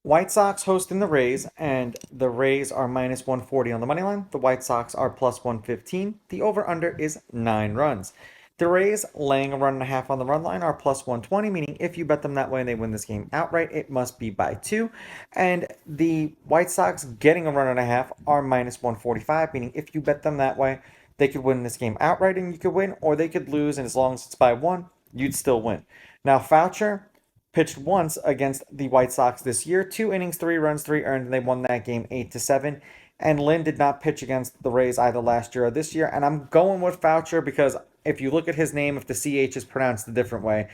White Sox hosting the Rays, and the Rays are minus 140 on the money line. The White Sox are plus 115. The over-under is 9 runs. The Rays laying a run and a half on the run line are plus 120, meaning if you bet them that way and they win this game outright, it must be by 2. And the White Sox getting a run and a half are minus 145, meaning if you bet them that way, they could win this game outright and you could win, or they could lose, and as long as it's by 1, you'd still win. Now, Foucher pitched once against the White Sox this year, 2 innings, 3 runs, 3 earned, and they won that game 8-7. And Lynn did not pitch against the Rays either last year or this year. And I'm going with Foucher because if you look at his name, if the CH is pronounced a different way,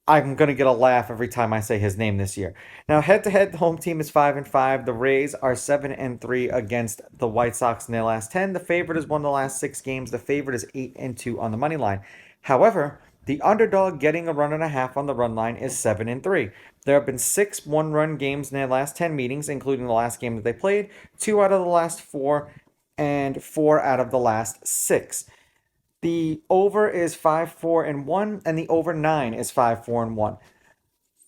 I'm going to get a laugh every time I say his name this year. Now, head to head, the home team is 5-5. The Rays are 7-3 against the White Sox in their last 10. The favorite has won the last 6 games. The favorite is 8-2 on the money line. However, the underdog getting a run and a half on the run line is 7-3. There have been 6 one-run games in their last 10 meetings, including the last game that they played, 2 out of the last 4, and 4 out of the last 6. The over is 5-4-1, and the over 9 is 5-4-1.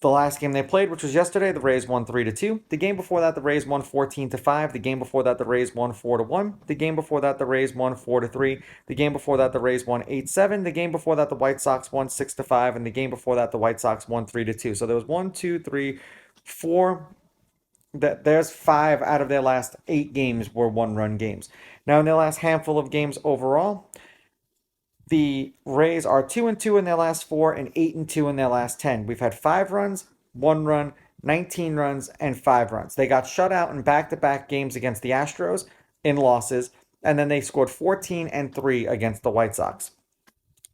The last game they played, which was yesterday, the Rays won 3-2. The game before that, the Rays won 14-5. The game before that, the Rays won 4-1. The game before that, the Rays won 4-3. The game before that, the Rays won 8-7. The game before that, the White Sox won 6-5, and the game before that, the White Sox won 3-2. So there was 1, 2, 3, 4. There's 5 out of their last 8 games were one-run games. Now in their last handful of games overall, the Rays are 2-2 in their last 4 and 8-2 in their last 10. We've had 5 runs, 1 run, 19 runs, and 5 runs. They got shut out in back-to-back games against the Astros in losses, and then they scored 14 and 3 against the White Sox.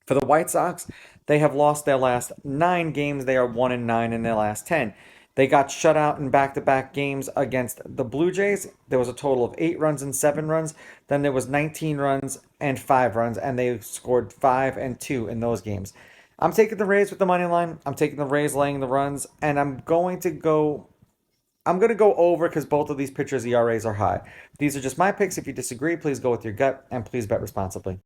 For the White Sox, they have lost their last 9 games. They are 1-9 in their last 10. They got shut out in back-to-back games against the Blue Jays. There was a total of 8 runs and 7 runs. Then there was 19 runs and 5 runs, and they scored 5 and 2 in those games. I'm taking the Rays with the money line. I'm taking the Rays laying the runs, and I'm going to go over because both of these pitchers' ERAs are high. These are just my picks. If you disagree, please go with your gut, and please bet responsibly.